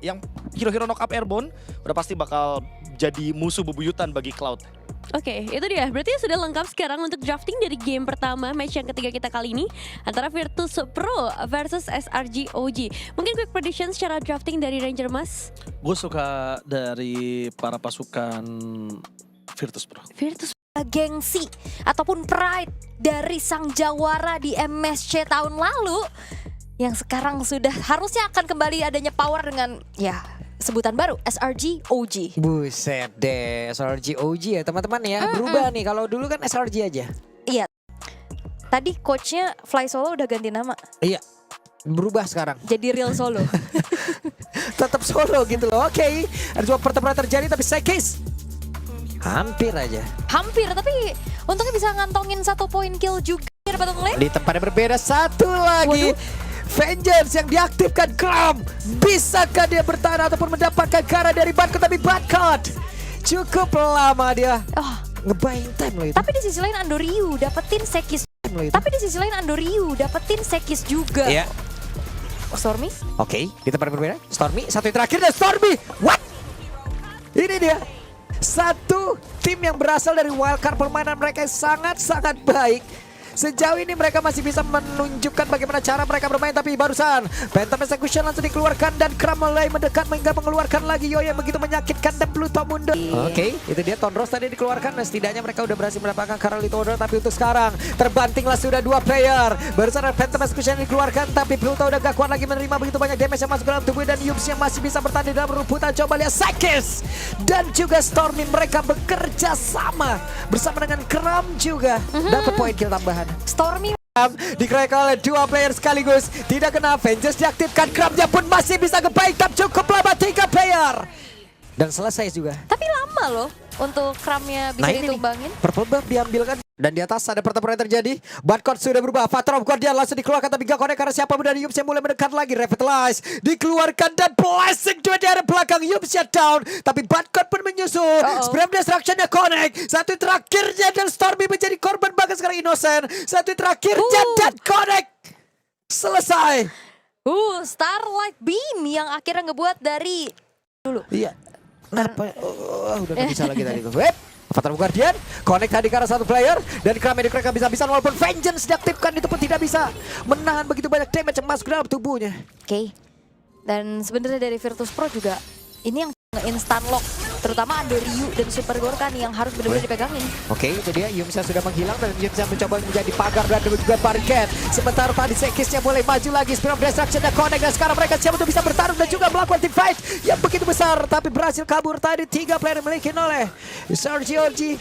yang hero-hero knock up airborne udah pasti bakal jadi musuh bebuyutan bagi Cloud. Oke, itu dia. Berarti sudah lengkap sekarang untuk drafting dari game pertama, match yang ketiga kita kali ini antara Virtus Pro versus SRG OG. Mungkin quick prediction secara drafting dari Ranger Mas. Gue suka dari para pasukan Virtus Pro. Virtus Gengsi ataupun pride dari sang jawara di MSC tahun lalu yang sekarang sudah harusnya akan kembali adanya power dengan ya sebutan baru SRG OG. Buset deh, SRG OG ya teman-teman ya. Berubah nih, kalau dulu kan SRG aja. Iya. Tadi coachnya Fly Solo udah ganti nama. Iya, berubah sekarang. Jadi Real Solo. Tetap solo gitu loh. Oke, ada dua pertempuran terjadi tapi Sekis hampir aja. Hampir, tapi untungnya bisa ngantongin 1 poin kill juga. Di tempat yang berbeda satu lagi. Vengeance yang diaktifkan Kram. Bisakah dia bertahan ataupun mendapatkan cara dari Badcott? Tapi Badcott cukup lama dia ngebuying time loh itu. Tapi di sisi lain Andoriu dapetin Sekis. Juga. Iya. Stormy? Oke, di tempat yang berbeda. Stormy, satu yang terakhir dan Stormy. What? Ini dia. Satu tim yang berasal dari wildcard, permainan mereka sangat-sangat baik. Sejauh ini mereka masih bisa menunjukkan bagaimana cara mereka bermain, tapi barusan Phantom Execution langsung dikeluarkan dan Kram mulai mendekat hingga mengeluarkan lagi Yoyo yang begitu menyakitkan dan Pluto mundur. Oke, itu dia Tonros tadi dikeluarkan dan setidaknya mereka udah berhasil mendapatkan Carolito Order, tapi untuk sekarang terbantinglah sudah 2 player. Barusan Phantom Execution dikeluarkan tapi Pluto udah gak kuat lagi menerima begitu banyak damage yang masuk dalam tubuh dan Yums yang masih bisa bertahan di dalam rumputan. Coba lihat Sekis dan juga Stormy, mereka bekerja sama bersama dengan Kram juga dapat poin kill tambahan. Stormy Dikeroyok oleh 2 player sekaligus. Tidak kena, Vengeance diaktifkan. Kramnya pun masih bisa ngebaik, tapi cukup lama 3 player. Dan selesai juga. tapi lama loh untuk Kramnya bisa ini nih, ditumbangin. purple buff diambilkan. Dan di atas ada pertempuran yang terjadi. Badcott sudah berubah. Father of Guardian langsung dikeluarkan tapi gak connect karena siapa dari Yums yang mulai mendekat lagi. Revitalize dikeluarkan dan blessing juga di arah belakang. Yums down. Tapi Badcott pun menyusul. Spray of Destruction-nya connect. Satu terakhirnya dan Stormy menjadi korban bahkan sekarang Innocent. Satu terakhirnya dan connect. Selesai. Starlight Beam yang akhirnya ngebuat dari dulu. Iya. Kenapa? Udah gak bisa lagi tadi. Avatar Guardian connect tadi karena satu player dan Kram mereka bisa-bisa walaupun Vengeance diaktifkan itu pun tidak bisa menahan begitu banyak damage yang masuk dalam tubuhnya. Oke. Dan sebenarnya dari Virtus Pro juga ini yang instant lock, terutama Andoriu dan Super Gorkan yang harus benar-benar dipegangin. Oke, itu dia Yumsa sudah menghilang dan Yumsa mencoba menjadi pagar dan juga barricade. Sementara tadi Sekisnya mulai maju lagi, Spirit of Destruction dan connect dan sekarang mereka siap untuk bisa bertarung dan juga melakukan team fight yang begitu besar tapi berhasil kabur tadi 3 player dimiliki oleh Sergio G.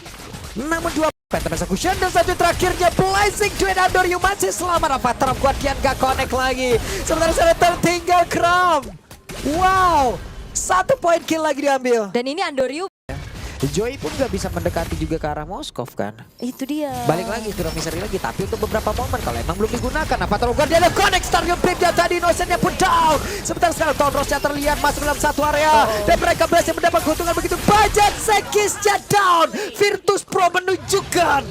Namun 2 Phantom Execution dan satu terakhirnya Blazing Twin Andoriu masih selamat. Avatar of Guardian gak connect lagi. Sementara sana tertinggal Kram. Wow, 1 poin kill lagi diambil. Dan ini Andoriu Joy pun gak bisa mendekati juga ke arah Moskov kan. itu dia. Balik lagi sudah misery lagi tapi untuk beberapa momen kalau emang belum digunakan. Avatar of Guardian ada connect Starion Blade tadi Innocent-nya pun down. Sebentar sekarang Tonrosnya terlihat masuk dalam satu area dan mereka berhasil mendapat keuntungan begitu banyak. Sekisnya down. Virtus Pro menunjukkan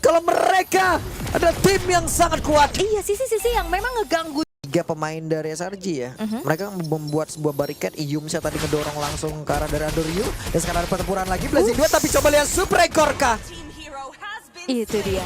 kalau mereka adalah tim yang sangat kuat. Iya, sisi-sisi yang memang ngeganggu. 3 pemain dari SRG ya. Mereka membuat sebuah barricade. Yumsa tadi ngedorong langsung ke arah dari Andoriu. Dan sekarang ada pertempuran lagi. Blazing 2 tapi coba lihat Super Gorka. Itu dia.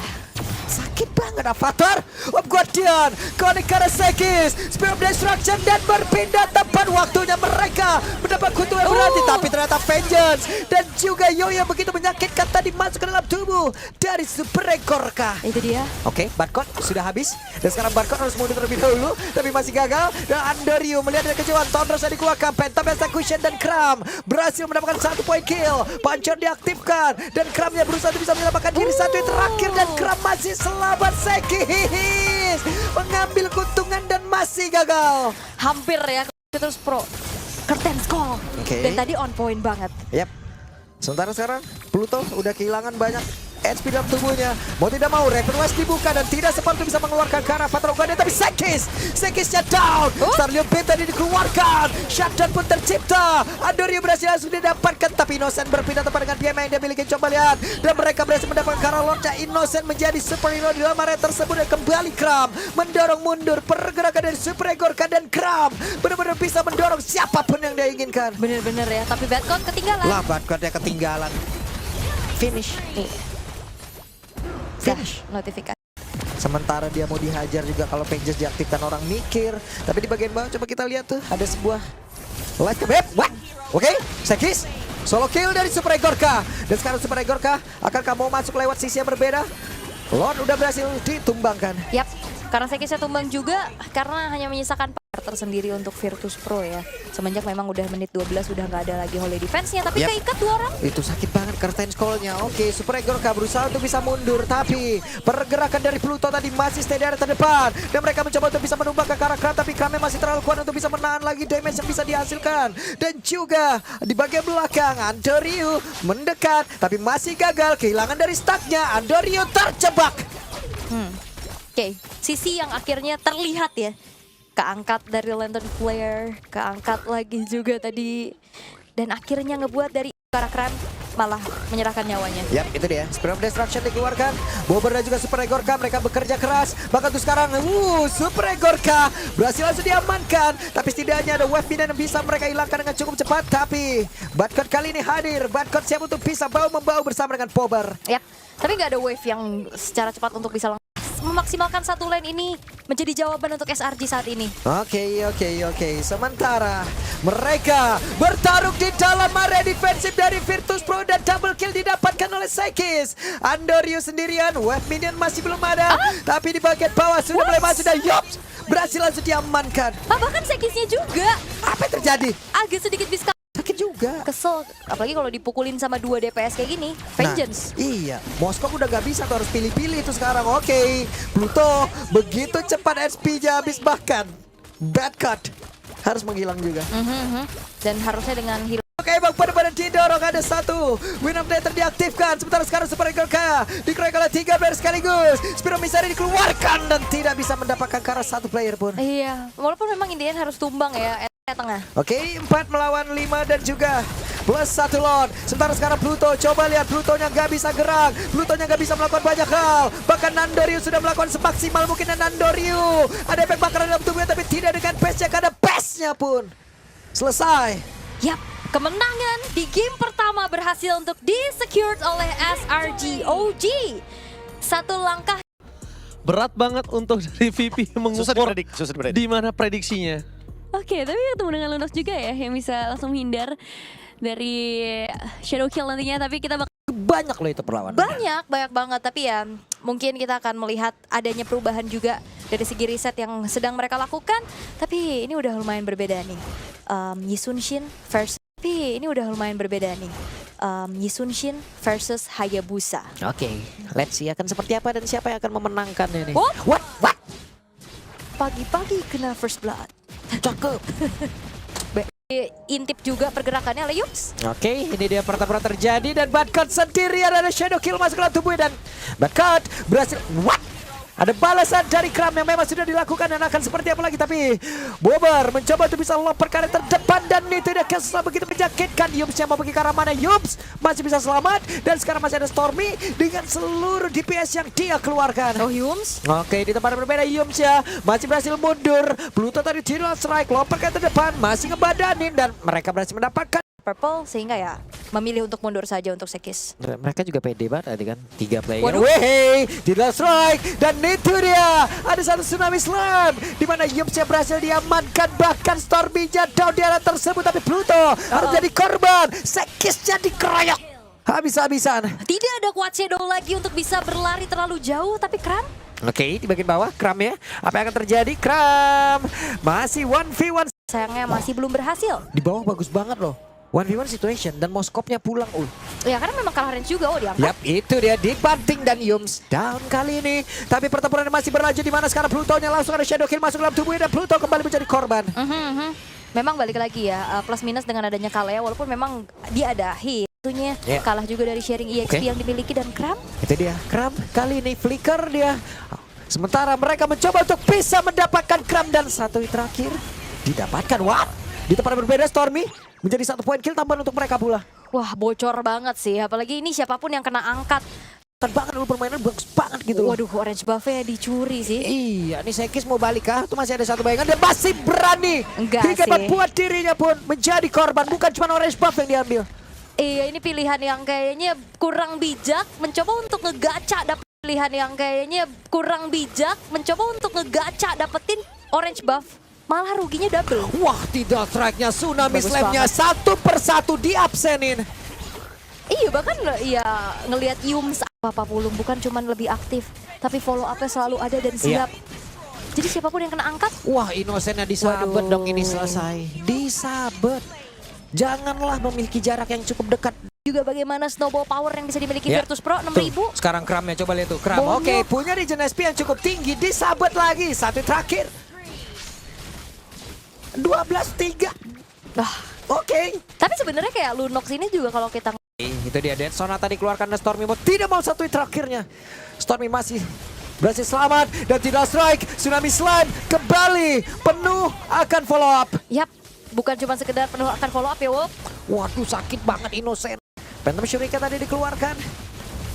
Sakit banget Avatar of Guardian. Connect karena Sekis. Spirit of Destruction dan berpindah tepat waktunya mereka mendapat kutu yang berarti. Tapi ternyata Vengeance dan juga Yoyo begitu menyakitkan tadi masuk ke dalam tubuh dari Super Gorka. Itu dia. Oke, Badcott sudah habis. Dan sekarang Badcott harus mundur terlebih dahulu. Tapi masih gagal. Dan Andoriu melihat ada kejauhan. Tonros yang dikeluarkan. Phantom Execution dan Kram berhasil mendapatkan 1 poin kill. Puncher diaktifkan. Dan Kramnya berusaha untuk bisa menyelamatkan diri. Satu yang terakhir dan Kram masih selamat. Sekis mengambil keuntungan dan masih gagal. Hampir ya Virtus Pro. Curtain Call. Oke. Dan tadi on point banget. Yap. Sementara sekarang Pluto udah kehilangan banyak HP dalam tubuhnya. Mau tidak mau, Raven West dibuka dan tidak sempat untuk bisa mengeluarkan ke arah Fatal Guardian. Tapi Sekisnya down. Starlion Pit tadi dikeluarkan. Shutdown pun tercipta. Andorio berhasil langsung didapatkan. Tapi Innocent berpindah tepat dengan PM yang dia miliki. Coba lihat. Dan mereka berhasil mendapatkan ke arah Lordnya. Innocent menjadi superhero di dalam area tersebut. Dan kembali Kram mendorong mundur pergerakan dari Super Egorka. Dan Kram benar-benar bisa mendorong siapapun yang dia inginkan. Bener-bener ya, tapi Badcon ketinggalan. Lah, Badcon-nya ketinggalan. Finish. Finish. Notifikasi. Sementara dia mau dihajar juga kalau Penjas diaktifkan orang mikir. Tapi di bagian bawah coba kita lihat tuh ada sebuah live kebab. What? Oke, Sekis. Solo kill dari Super Egorka. Dan sekarang Super Egorka akankah mau masuk lewat sisi yang berbeda? Lord udah berhasil ditumbangkan. Yap, karena Sekisnya tumbang juga karena hanya menyisakan tersendiri untuk Virtus Pro ya. Semenjak memang udah menit 12 udah nggak ada lagi Holy Defense-nya, tapi Yap. keikat 2 orang. Itu sakit banget Curtain Skull-nya. Oke, Super Egorka berusaha untuk bisa mundur. Tapi pergerakan dari Pluto tadi masih stay di area terdepan. Dan mereka mencoba untuk bisa menumbangkan ke arah Kram. Tapi Kramnya masih terlalu kuat untuk bisa menahan lagi damage yang bisa dihasilkan. Dan juga di bagian belakang Andorio mendekat. Tapi masih gagal. Kehilangan dari stacknya. Andorio terjebak. Oke, sisi yang akhirnya terlihat ya. Keangkat dari Lantern Flare, keangkat lagi juga tadi. Dan akhirnya ngebuat dari Kram malah menyerahkan nyawanya. Yap, itu dia. Spirit of Destruction dikeluarkan. Bobber dan juga Super Egorka mereka bekerja keras. Bahkan tuh sekarang, Super Egorka berhasil langsung diamankan. Tapi setidaknya ada wave minion yang bisa mereka hilangkan dengan cukup cepat. Tapi Badcon kali ini hadir. Badcon siap untuk bisa bahu-membahu bersama dengan Bobber. Yap, tapi nggak ada wave yang secara cepat untuk bisa memaksimalkan satu lane ini menjadi jawaban untuk SRG saat ini. Oke. Sementara mereka bertarung di dalam area defensif dari Virtus Pro dan double kill didapatkan oleh Sekis. Andorio sendirian, wave minion masih belum ada. Tapi di bagian bawah sudah mulai masuk dan Yops berhasil langsung diamankan. Bahkan Sekisnya juga Apa yang terjadi? agak sedikit bisa Sakit juga. kesel, apalagi kalau dipukulin sama 2 DPS kayak gini. Vengeance. Nah, iya, Moskow udah gak bisa tuh, harus pilih-pilih itu sekarang. Oke, Pluto begitu cepat SP-nya habis, bahkan Badcon harus menghilang juga. Dan harusnya dengan hero. Oke, bang, pada didorong ada satu Win of Nether diaktifkan. Sementara sekarang Super Egorka dikeroyok oleh 3 player sekaligus. Spiro Misari dikeluarkan dan tidak bisa mendapatkan ke arah 1 player pun. Iya, walaupun memang Indian harus tumbang ya, tengah. Oke, 4 melawan 5 dan juga plus 1 Lord. Sementara sekarang Pluto, coba lihat Plutonya gak bisa gerak. Plutonya gak bisa melakukan banyak hal. Bahkan Nandorio sudah melakukan semaksimal mungkin. Dan Nandorio ada efek bakaran dalam tubuhnya, tapi tidak dengan pace-nya, karena pace-nya pun selesai. Yap, kemenangan di game pertama berhasil untuk di-secured oleh SRG OG. Satu langkah. Berat banget untuk dari VP Susah mengukur dipredik, susah dipredik. di mana prediksinya. Oke, tapi ketemu dengan Lunox juga ya yang bisa langsung hindar dari shadow kill nantinya. Tapi kita bakal Banyak loh itu perlawanan. Banyak banget. Tapi ya mungkin kita akan melihat adanya perubahan juga dari segi riset yang sedang mereka lakukan. Tapi ini udah lumayan berbeda nih. Yisunshin versus... Tapi ini udah lumayan berbeda nih. Yisunshin versus Hayabusa. Oke, let's see akan seperti apa dan siapa yang akan memenangkan ini. Oh, What? pagi-pagi kena first blood. Cakep. Intip juga pergerakannya oleh Yups. Oke, ini dia pertempuran terjadi dan Badcon sendirian, ada shadow kill masuk ke dalam tubuhnya dan Badcon berhasil. What? Ada balasan dari Kram yang memang sudah dilakukan dan akan seperti apa lagi, tapi Bobber mencoba untuk bisa lompat ke arah terdepan dan itu dia kesal begitu menyakitkan. Yups yang mau pergi ke arah mana? Yups masih bisa selamat dan sekarang masih ada Stormy dengan seluruh DPS yang dia keluarkan. Oh, Yums. Oke, di tempat yang berbeda Yums ya masih berhasil mundur. Pluto tadi tidak strike, lompat ke terdepan, masih ngebadanin dan mereka berhasil mendapatkan Purple sehingga ya memilih untuk mundur saja untuk Sekis. mereka juga pede banget tadi kan. 3 player. Waduh. Wehey, tidak strike dan itu dia. Ada satu tsunami slam di mana Yumsnya berhasil diamankan, bahkan Stormy-nya down di area tersebut, tapi Pluto harus jadi korban. Sekisnya dikeroyok habis-habisan. Tidak ada kuat shadow lagi untuk bisa berlari terlalu jauh, tapi Kram Oke, di bagian bawah Kram ya. Apa yang akan terjadi? Kram masih 1v1. sayangnya masih belum berhasil. Di bawah bagus banget loh. 1v1 situation dan Moskopnya pulang. Ya karena memang kalah range juga, diangkat. Yap, itu dia dibanting dan Yums down kali ini. Tapi pertempuran masih berlanjut di mana sekarang Plutonya langsung ada shadow kill masuk dalam tubuhnya dan Pluto kembali menjadi korban. Memang balik lagi ya, plus minus dengan adanya Kalea, walaupun memang dia ada hit. Tentunya Ya. kalah juga dari sharing EXP Oke. yang dimiliki dan Kram. Itu dia, Kram kali ini flicker dia. Sementara mereka mencoba untuk bisa mendapatkan Kram dan satu hit terakhir didapatkan. Wah, di tempat yang berbeda Stormy menjadi 1 poin kill tambahan untuk mereka pula. Wah, bocor banget sih. Apalagi ini siapapun yang kena angkat. Bahkan dulu permainan bagus banget gitu loh. Waduh, orange buff-nya dicuri sih. Iya, nih Sekis mau balik kah? Itu masih ada satu bayangan dan masih berani. Enggak Hingga sih. membuat dirinya pun menjadi korban. Bukan cuma orange buff yang diambil. Iya, ini pilihan yang kayaknya kurang bijak. Mencoba untuk ngegacha dapet pilihan yang kayaknya kurang bijak. Mencoba untuk ngegacha dapetin orange buff. Malah ruginya double. Wah, tidak strike-nya Tsunami Bagus Slam-nya satu persatu diabsenin. Iya, bahkan ya ngelihat Yums Papa Pulung bukan cuman lebih aktif, tapi follow up-nya selalu ada dan siap. Jadi siapapun yang kena angkat, Wah, Innocent-nya disabet Waduh. dong ini selesai. Disabet. Janganlah memiliki jarak yang cukup dekat. juga bagaimana snowball power yang bisa dimiliki Ya. Virtus Pro 6000. Tuh, sekarang Kramnya coba lihat tuh. Kram, Bonyok. oke, punya regen SP yang cukup tinggi. Disabet lagi, satu terakhir. 12-3. Wah, Oke. tapi sebenarnya kayak Lunox ini juga kalau kita Itu dia Dead Sonata dikeluarkan dan Stormy mau tidak mau satu hit terakhirnya. Stormy masih berhasil selamat dan tidak strike. Tsunami Slime kembali penuh akan follow up. yap, bukan cuma sekedar penuh akan follow up ya, Wop. Waduh, sakit banget Innocent. Phantom Shuriken tadi dikeluarkan.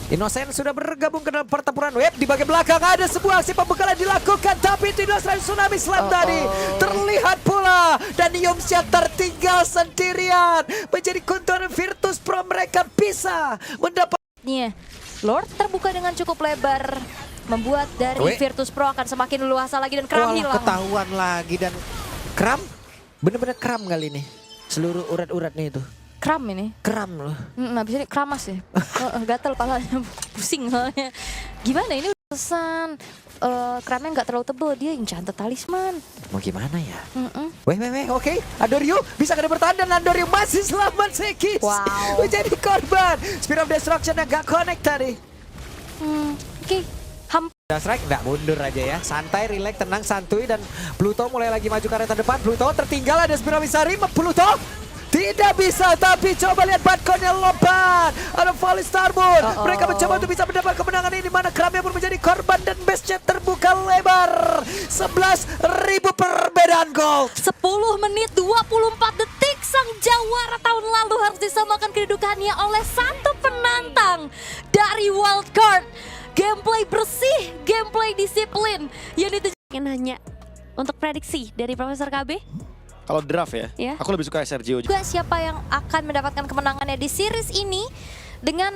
Innocent sudah bergabung ke dalam pertempuran web. Di bagian belakang ada sebuah aksi pembekalan dilakukan, tapi tidak strike Tsunami Slam tadi terlihat pula. Dan Yomsya tertinggal sendirian. Menjadi keuntungan Virtus Pro, mereka bisa mendapat. Nya, Lord terbuka dengan cukup lebar, membuat dari Weh. Virtus Pro akan semakin luasa lagi dan Kram Walah, hilang. ketahuan lagi dan Kram, bener-bener Kram kali ini. Seluruh urat-uratnya itu Kram ini. Kram loh. Habis ini keramas ya. Gatel palanya, pusing soalnya. Gimana ini pesan Kramnya nggak terlalu tebel, dia enchanted talisman. Mau gimana ya? Mm-mm. Weh, oke. Adorio bisa kena bertahan dan Adorio masih selamat Sekis. Wow. Menjadi korban. Spear of Destruction yang gak connect tadi. Oke, Udah strike, nggak mundur aja ya. Santai, relax, tenang, santuy. Dan Pluto mulai lagi maju ke area terdepan. Pluto tertinggal, ada Spear of Isari. Pluto tidak bisa, tapi coba lihat Batconnya lompat. Ada Volley Starboard. Mereka mencoba untuk bisa mendapat kemenangan ini. Mana Kramnya pun menjadi korban dan base-nya terbuka lebar. 11.000 perbedaan gold. 10 menit 24 detik sang jawara tahun lalu harus disamakan kedudukannya oleh satu penantang dari wildcard. Gameplay bersih, gameplay disiplin yang dituju. Ingin nanya untuk prediksi dari Profesor KB. Kalau draft ya, Ya. aku lebih suka SRGO. Juga siapa yang akan mendapatkan kemenangannya di series ini dengan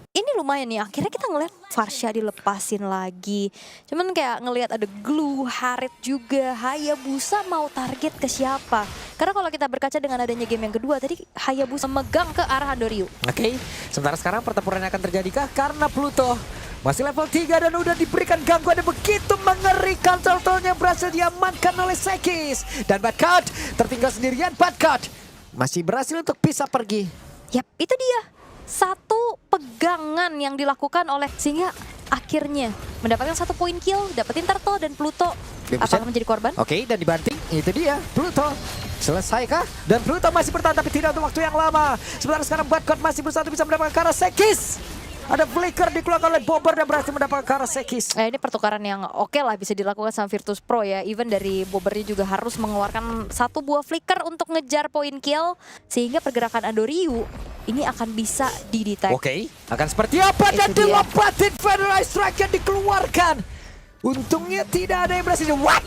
ini lumayan nih, akhirnya kita ngeliat Farsha dilepasin lagi. Cuman kayak ngelihat ada Glue, Harit juga, Hayabusa mau target ke siapa? Karena kalau kita berkaca dengan adanya game yang kedua tadi, Hayabusa megang ke arah Andoryu. Oke, sementara sekarang pertempuran yang akan terjadikah? Karena Pluto masih level 3 dan udah diberikan gangguan yang begitu mengerikan. Turtle-nya berhasil diamankan oleh Sekis. Dan Badcut tertinggal sendirian. Badcut masih berhasil untuk bisa pergi. Yap, itu dia. Satu pegangan yang dilakukan oleh sehingga akhirnya mendapatkan 1 poin kill, dapetin Turtle dan Pluto. Apakah menjadi korban? Oke, dan dibanting. Itu dia, Pluto. Selesaikah? Dan Pluto masih bertahan tapi tidak untuk waktu yang lama. Sementara sekarang Badcut masih berusaha untuk bisa mendapatkan ke arah Sekis. Ada flicker dikeluarkan oleh Bobber dan berhasil mendapatkan ke arah Sekis. Ini pertukaran yang oke lah bisa dilakukan sama Virtus Pro ya. Even dari Bobbernya juga harus mengeluarkan 1 buah flicker untuk ngejar poin kill. Sehingga pergerakan Andoryu ini akan bisa didetect. Oke, akan seperti apa? Dan Itu dia. dilompatin Federal Strike yang dikeluarkan. Untungnya tidak ada yang berhasil. What?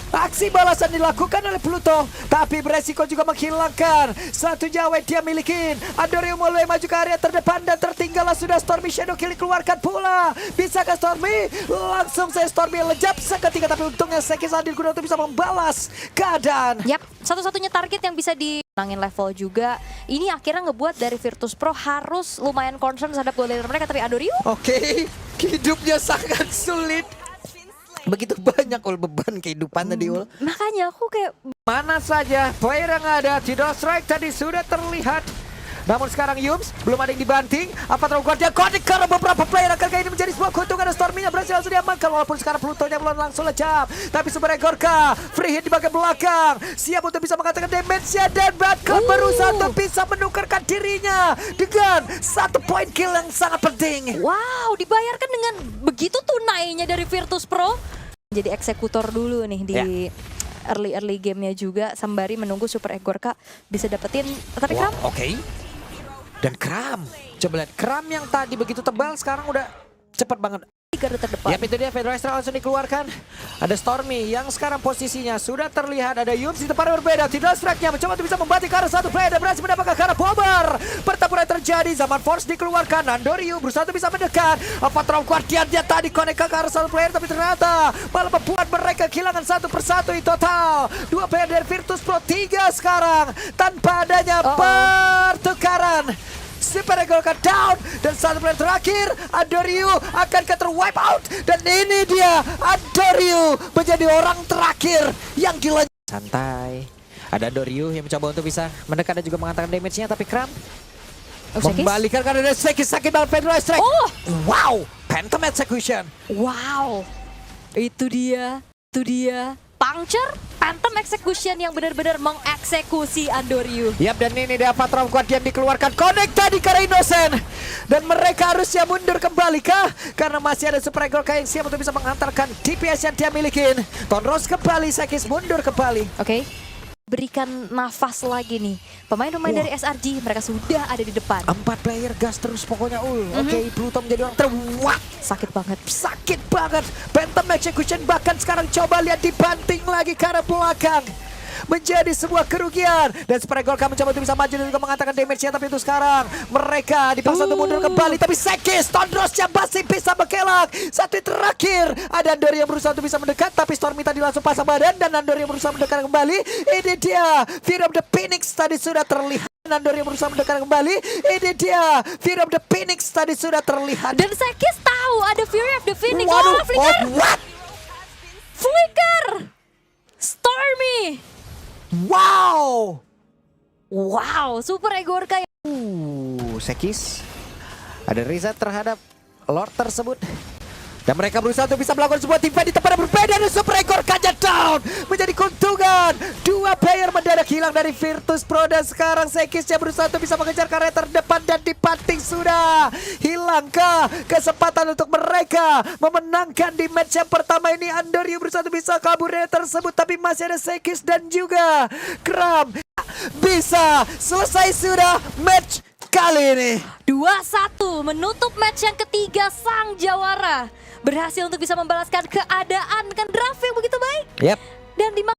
Aksi balasan dilakukan oleh Pluto, tapi beresiko juga menghilangkan 1 nyawa yang dia milikin. Andoryu mulai maju ke area terdepan dan tertinggallah sudah Stormy Shadow Kill dikeluarkan pula. Bisakah Stormy? Langsung saya Stormy lejap seketika, tapi untungnya Sekis hadir guna untuk bisa membalas keadaan. Yap, satu-satunya target yang bisa dimenangin level juga. Ini akhirnya ngebuat dari Virtus Pro harus lumayan concern terhadap goal laner mereka. Tapi Andoryu Oke, hidupnya sangat sulit. Begitu banyak beban kehidupan tadi ul. makanya aku kayak Mana saja player yang ada, tidak strike tadi sudah terlihat. Namun sekarang Yums belum ada yang dibanting. Avatar Guardian connect karena beberapa player akan kali ini menjadi sebuah keuntungan. Stormy-nya berhasil langsung diamankan. Walaupun sekarang Pluto-nya belum langsung lejam. Tapi Super Egorka free hit di bagian belakang. Siap untuk bisa mengatakan damage-nya. Dan Badcon berusaha untuk bisa menukarkan dirinya dengan 1 point kill yang sangat penting. Wow, dibayarkan dengan begitu tunainya dari Virtus Pro. Jadi eksekutor dulu nih di early gamenya juga, sembari menunggu Super Egorka bisa dapetin. Tapi Kram, Oke. Dan Kram. Coba lihat Kram yang tadi begitu tebal sekarang udah cepet banget. di garda terdepan. Yap, itu dia Federation langsung dikeluarkan. Ada Stormy yang sekarang posisinya sudah terlihat. Ada Yums di tempat yang berbeda. Tidak strike-nya mencoba untuk bisa membanting ke arah satu player dan berhasil mendapatkan ke arah bomber. Pertempuran terjadi. Zaman Force dikeluarkan. Nandoriu berusaha untuk bisa mendekat. Avatar Guardian dia tadi connect ke arah satu player, tapi ternyata malah membuat mereka kehilangan satu persatu di total. 2 player dari Virtus Pro, 3 sekarang tanpa adanya pertukaran. Super Egorka down dan satu player terakhir Andoriu akan wipe out dan ini dia Andoriu menjadi orang terakhir yang gila. Santai. Ada Andoriu yang mencoba untuk bisa menekan dan juga mengatakan damage-nya, tapi Kram membalikan karena ada Sekis sakit banget Federal Strike. Wow, Phantom Execution. Wow, itu dia. Puncture, Phantom Execution yang benar-benar mengeksekusi Andoriu. Yap, dan ini dia Avatar Guardian dikeluarkan. Connect tadi karena Innocent. Dan mereka harusnya mundur kembali kah? Karena masih ada Super Egorka yang siap untuk bisa menghantarkan DPS yang dia milikin. Tonros kembali, Sekis mundur kembali. Oke. Berikan nafas lagi nih. Pemain-pemain dari SRG, mereka sudah ada di depan. 4 player gas terus pokoknya. Oke, Pluto menjadi orang terwak. Sakit banget. Sakit banget. Phantom Execution bahkan sekarang coba lihat dibanting lagi ke arah belakang. Menjadi sebuah kerugian. Dan Super Egorka mencoba untuk bisa maju dan juga mengatakan damage-nya. Tapi itu sekarang mereka dipaksa untuk mundur kembali. Tapi Sekis, Tondrosnya masih bisa berkelak. Satu terakhir. Ada Andori yang berusaha untuk bisa mendekat. Tapi Stormy tadi langsung pasang badan. Dan Andori yang berusaha mendekat kembali. Ini dia Fear of the Phoenix tadi sudah terlihat. Andori yang berusaha mendekat kembali. Ini dia Fear of the Phoenix tadi sudah terlihat. Dan Sekis tahu ada Fury of the Phoenix. Waduh, Flicker! what? Flicker! Stormy! Wow! Wow, Super Egorka. Sekis. Ada reset terhadap Lord tersebut. Dan mereka berusaha untuk bisa melakukan sebuah tim fight di tempat yang berbeda. Dan Super Egorka down. Menjadi keuntungan. 2 player mendadak hilang dari Virtus Pro. Dan sekarang Sekisnya berusaha untuk bisa mengejar karya terdepan. Dan dibanting sudah. Hilangkah kesempatan untuk mereka memenangkan di match yang pertama ini? Andoriu berusaha untuk bisa kabur dari tersebut. Tapi masih ada Sekis dan juga Kram. Bisa selesai sudah match kali ini. 2-1 menutup match yang ketiga. Sang Jawara berhasil untuk bisa membalaskan keadaan dengan draft yang begitu baik. Yep. Dan